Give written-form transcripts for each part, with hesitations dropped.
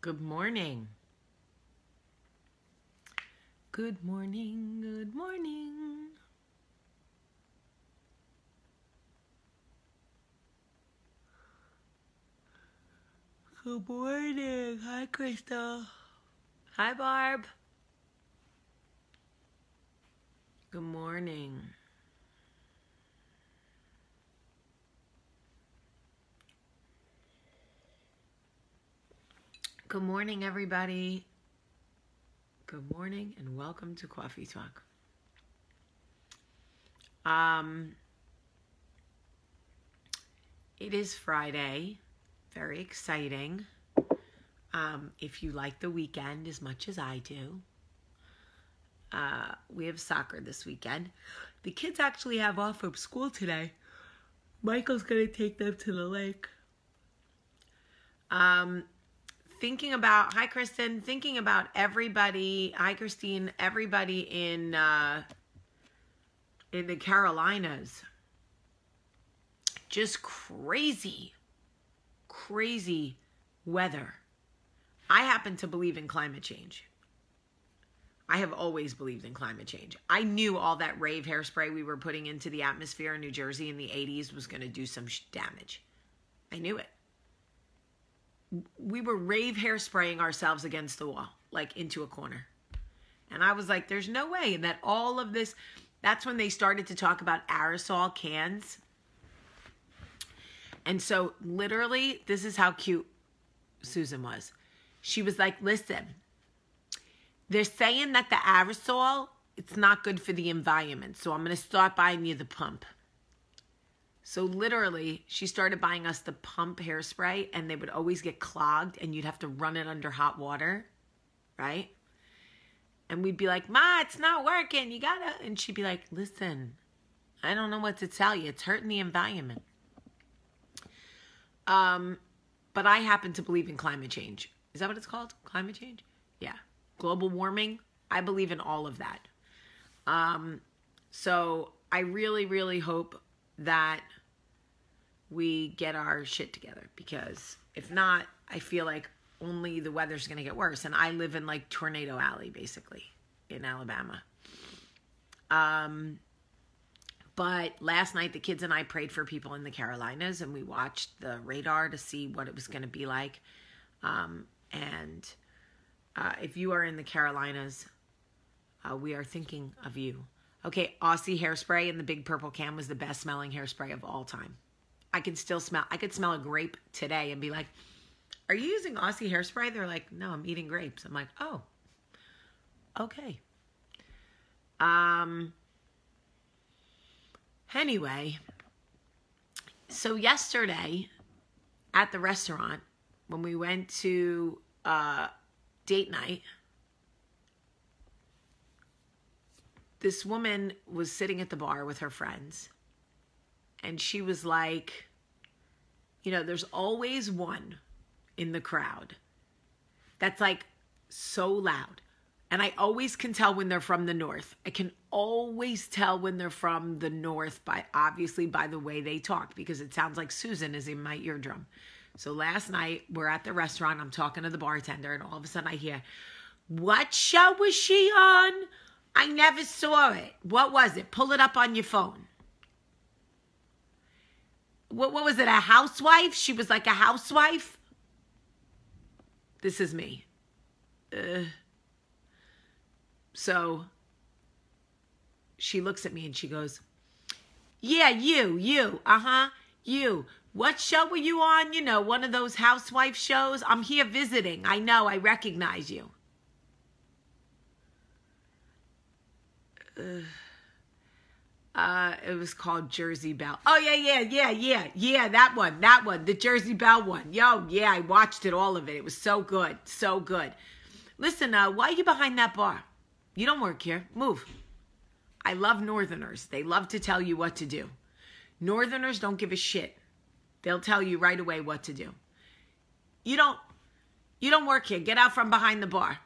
Good morning. Good morning, good morning. Good morning. Hi, Crystal. Hi, Barb. Good morning. Good morning, everybody. Good morning and welcome to Coffee Talk. It is Friday. Very exciting. If you like the weekend as much as I do, we have soccer this weekend. The kids actually have off from school today. Michael's going to take them to the lake. Thinking about, hi Kristen, thinking about everybody, hi Christine, everybody in the Carolinas. Just crazy weather. I happen to believe in climate change. I have always believed in climate change. I knew all that rave hairspray we were putting into the atmosphere in New Jersey in the 80s was going to do some damage. I knew it. We were rave hairspraying ourselves against the wall, like into a corner. And I was like, there's no way. And that all of this, that's when they started to talk about aerosol cans. And so literally, this is how cute Susan was. She was like, listen, they're saying that the aerosol, it's not good for the environment. So I'm going to start buying you the pump. So literally, she started buying us the pump hairspray, and they would always get clogged, and you'd have to run it under hot water, right? And we'd be like, Ma, it's not working. You gotta. And she'd be like, listen, I don't know what to tell you. It's hurting the environment. But I happen to believe in climate change. Is that what it's called? Climate change? Yeah. Global warming. I believe in all of that. So I really, really hope that we get our shit together, because if not, I feel like only the weather's going to get worse. And I live in like Tornado Alley, basically, in Alabama. But last night, the kids and I prayed for people in the Carolinas, and we watched the radar to see what it was going to be like. If you are in the Carolinas, we are thinking of you. Okay, Aussie hairspray in the big purple can was the best smelling hairspray of all time. I could smell a grape today and be like, are you using Aussie hairspray? They're like, no, I'm eating grapes. I'm like, oh, okay. Anyway, so yesterday at the restaurant, when we went to date night, this woman was sitting at the bar with her friends, and she was like, you know, there's always one in the crowd that's like so loud. And I always can tell when they're from the north. I can always tell when they're from the north obviously by the way they talk, because it sounds like Susan is in my eardrum. So last night we're at the restaurant. I'm talking to the bartender, and all of a sudden I hear, what show was she on? I never saw it. What was it? Pull it up on your phone. What was it? A housewife? She was like a housewife? This is me. So she looks at me and she goes, yeah, you, you. What show were you on? You know, one of those housewife shows? I'm here visiting. I know, I recognize you. It was called Jersey Belle. Oh, yeah, that one, the Jersey Belle one. Yo, yeah, I watched it, all of it. It was so good, so good. Listen, why are you behind that bar? You don't work here. Move. I love Northerners. They love to tell you what to do. Northerners don't give a shit. They'll tell you right away what to do. You don't work here. Get out from behind the bar.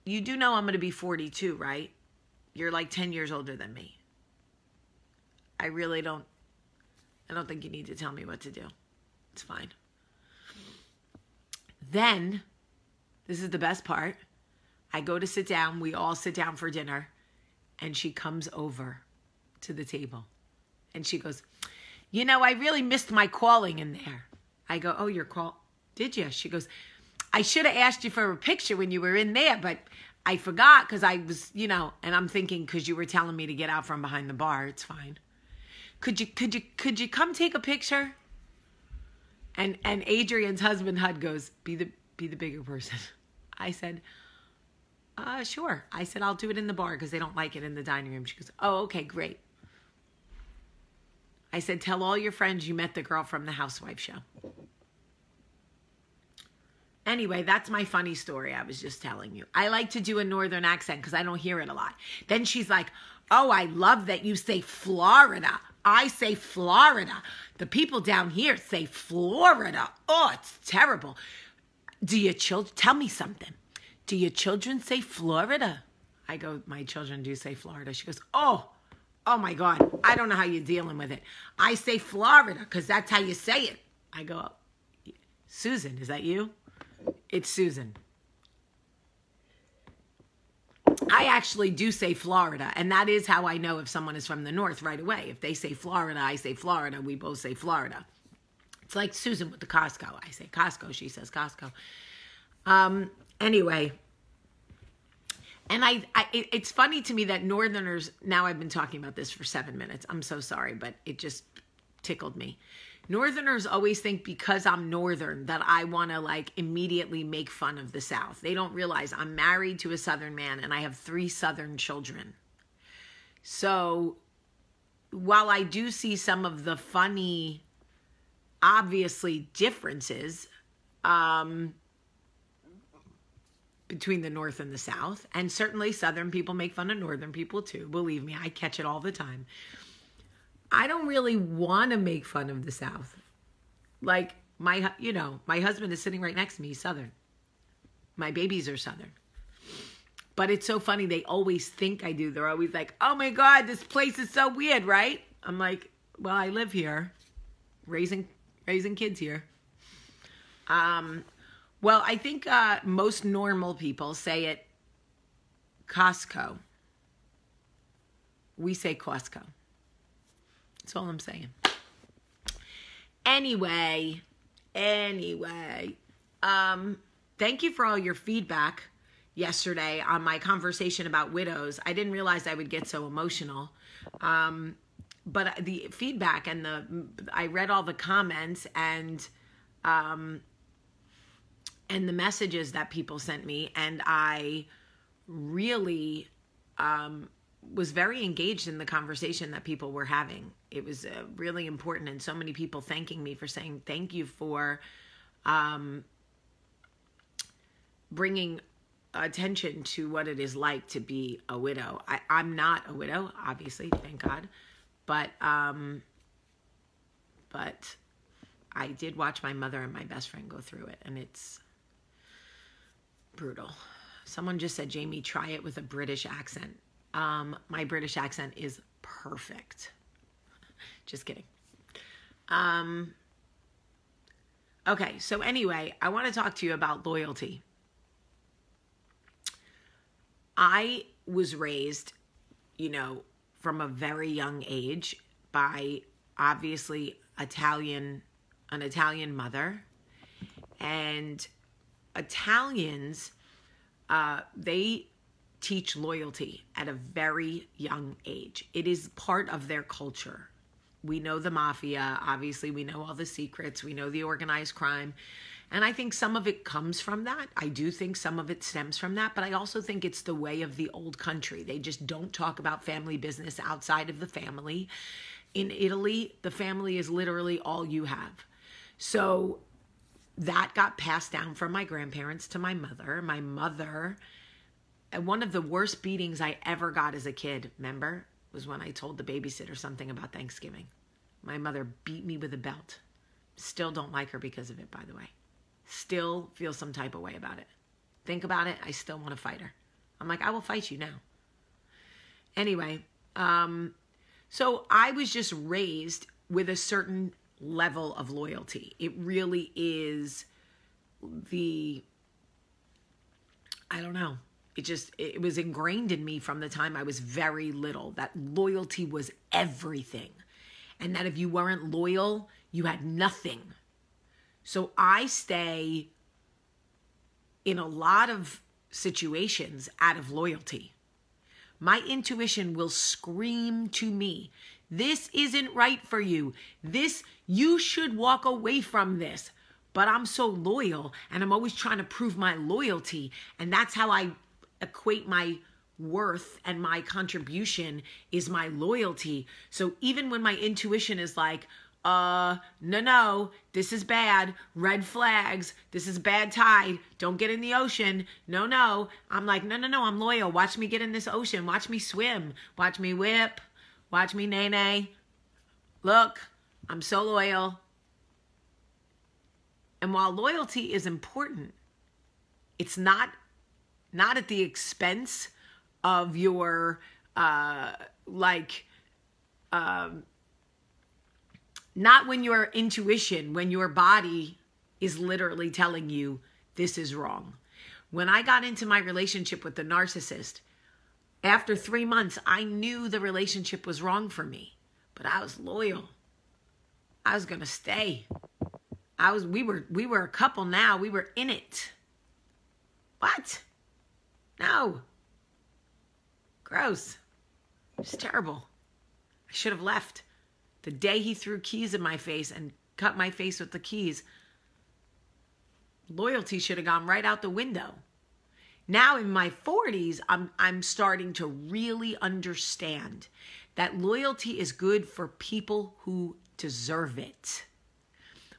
You do know I'm going to be 42, right? You're like 10 years older than me. I don't think you need to tell me what to do. It's fine. Then, this is the best part. I go to sit down. We all sit down for dinner. And she comes over to the table. And she goes, you know, I really missed my calling in there. I go, oh, your call? Did you? She goes, I should have asked you for a picture when you were in there, but I forgot because I was, you know, and I'm thinking because you were telling me to get out from behind the bar, it's fine. Could you come take a picture? And Adrian's husband Hud goes, be the bigger person. I said, sure. I said, I'll do it in the bar because they don't like it in the dining room. She goes, oh, okay, great. I said, tell all your friends you met the girl from the Housewife show. Anyway, that's my funny story I was just telling you. I like to do a northern accent because I don't hear it a lot. Then she's like, oh, I love that you say Florida. I say Florida. The people down here say Florida. Oh, it's terrible. Do your children, tell me something. Do your children say Florida? I go, my children do say Florida. She goes, oh my God. I don't know how you're dealing with it. I say Florida because that's how you say it. I go, Susan, is that you? It's Susan. I actually do say Florida, and that is how I know if someone is from the north right away. If they say Florida, I say Florida. We both say Florida. It's like Susan with the Costco. I say Costco. She says Costco. Anyway, and it's funny to me that Northerners, now I've been talking about this for 7 minutes. I'm so sorry, but it just tickled me. Northerners always think because I'm Northern that I want to like immediately make fun of the South. They don't realize I'm married to a Southern man and I have 3 Southern children. So while I do see some of the funny, obviously differences between the North and the South, and certainly Southern people make fun of Northern people too. Believe me, I catch it all the time. I don't really want to make fun of the South. Like, my husband is sitting right next to me. He's Southern. My babies are Southern. But it's so funny. They always think I do. They're always like, oh my God, this place is so weird, right? I'm like, well, I live here. Raising kids here. Well, I think most normal people say it Costco. We say Costco. That's all I'm saying. Anyway, thank you for all your feedback yesterday on my conversation about widows. I didn't realize I would get so emotional. But the feedback and I read all the comments and the messages that people sent me, and I really was very engaged in the conversation that people were having. It was really important, and so many people thanking me for saying thank you for bringing attention to what it is like to be a widow. I'm not a widow, obviously, thank God, but I did watch my mother and my best friend go through it, and it's brutal. Someone just said, Jamie, try it with a British accent. My British accent is perfect. Just kidding. Okay, so anyway, I want to talk to you about loyalty. I was raised, from a very young age by obviously an Italian mother. And Italians, they teach loyalty at a very young age. It is part of their culture. We know the mafia, obviously we know all the secrets, we know the organized crime, and I think some of it comes from that. I do think some of it stems from that, but I also think it's the way of the old country. They just don't talk about family business outside of the family. In Italy, the family is literally all you have. So that got passed down from my grandparents to my mother. My mother, one of the worst beatings I ever got as a kid, remember, was when I told the babysitter something about Thanksgiving. My mother beat me with a belt. Still don't like her because of it, by the way. Still feel some type of way about it. Think about it, I still want to fight her. I'm like, I will fight you now. Anyway, so I was just raised with a certain level of loyalty. It really is I don't know. It was ingrained in me from the time I was very little that loyalty was everything. And that if you weren't loyal, you had nothing. So I stay in a lot of situations out of loyalty. My intuition will scream to me, this isn't right for you. You should walk away from this. But I'm so loyal and I'm always trying to prove my loyalty. And that's how I equate my worth and my contribution is my loyalty. So even when my intuition is like, no, this is bad. Red flags. This is bad tide. Don't get in the ocean. No. I'm like, no, I'm loyal. Watch me get in this ocean. Watch me swim. Watch me whip. Watch me nay. Look, I'm so loyal. And while loyalty is important, it's not at the expense of your, not when your intuition, when your body is literally telling you this is wrong. When I got into my relationship with the narcissist, after 3 months, I knew the relationship was wrong for me, but I was loyal. I was going to stay. We were a couple now. We were in it. What? No. Gross. It's terrible. I should have left. The day he threw keys in my face and cut my face with the keys, loyalty should have gone right out the window. Now in my 40s, I'm starting to really understand that loyalty is good for people who deserve it.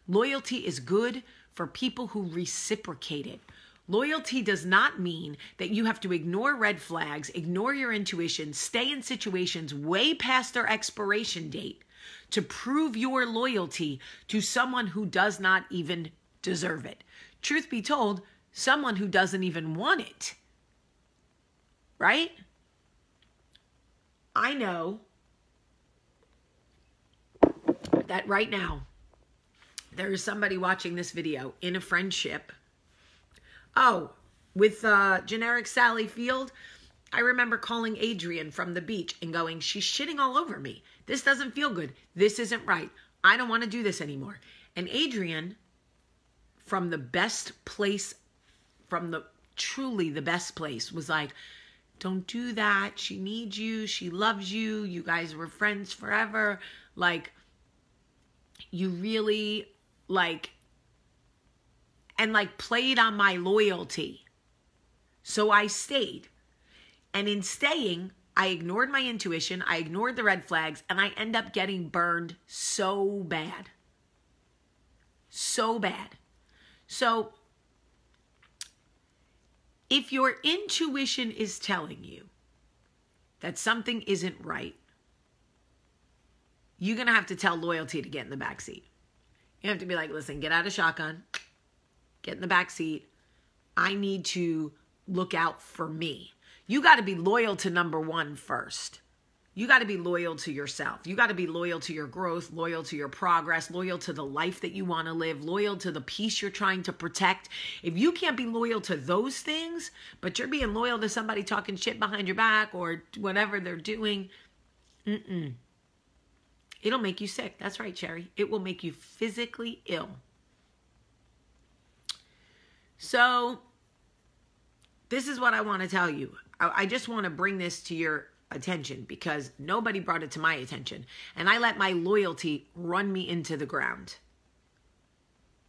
Loyalty is good for people who reciprocate it. Loyalty does not mean that you have to ignore red flags, ignore your intuition, stay in situations way past their expiration date to prove your loyalty to someone who does not even deserve it. Truth be told, someone who doesn't even want it. Right? I know that right now, there is somebody watching this video in a friendship. Oh, with generic Sally Field, I remember calling Adrian from the beach and going, she's shitting all over me. This doesn't feel good. This isn't right. I don't want to do this anymore. And Adrian, from the best place, truly the best place, was like, don't do that. She needs you. She loves you. You guys were friends forever. Like, you really, played on my loyalty. So I stayed. And in staying, I ignored my intuition. I ignored the red flags. And I end up getting burned so bad. So bad. So if your intuition is telling you that something isn't right, you're going to have to tell loyalty to get in the back seat. You have to be like, listen, get out of shotgun. Get in the back seat. I need to look out for me. You got to be loyal to number one first. You got to be loyal to yourself. You got to be loyal to your growth, loyal to your progress, loyal to the life that you want to live, loyal to the peace you're trying to protect. If you can't be loyal to those things, but you're being loyal to somebody talking shit behind your back or whatever they're doing, it'll make you sick. That's right, Cherry. It will make you physically ill. So this is what I want to tell you. I just want to bring this to your attention because nobody brought it to my attention. And I let my loyalty run me into the ground.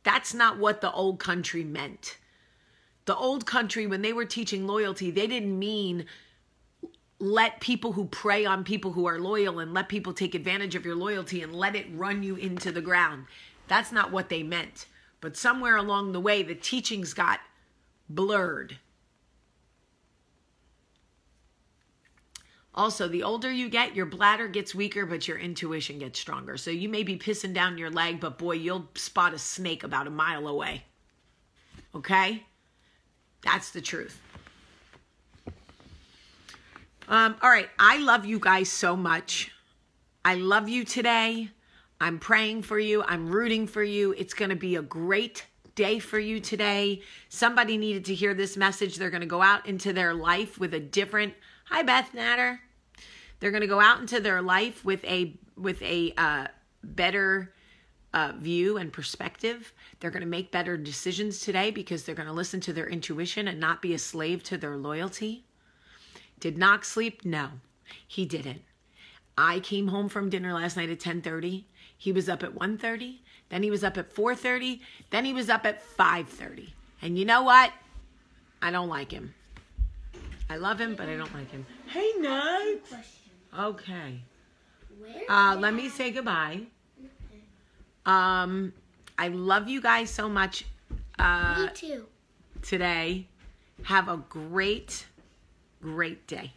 That's not what the old country meant. The old country, when they were teaching loyalty, they didn't mean let people who prey on people who are loyal and let people take advantage of your loyalty and let it run you into the ground. That's not what they meant. But somewhere along the way, the teachings got blurred. Also, the older you get, your bladder gets weaker, but your intuition gets stronger. So you may be pissing down your leg, but boy, you'll spot a snake about a mile away. Okay? That's the truth. All right. I love you guys so much. I love you today. I'm praying for you. I'm rooting for you. It's going to be a great day for you today. Somebody needed to hear this message. They're going to go out into their life with a different, hi Beth Natter. They're going to go out into their life with a better view and perspective. They're going to make better decisions today because they're going to listen to their intuition and not be a slave to their loyalty. Did Knox sleep? No, he didn't. I came home from dinner last night at 10:30. He was up at 1:30. Then he was up at 4:30. Then he was up at 5:30. And you know what? I don't like him. I love him, but I don't like him. Hey, Knox. Okay. Let me say goodbye. I love you guys so much. Me too. Today. Have a great day.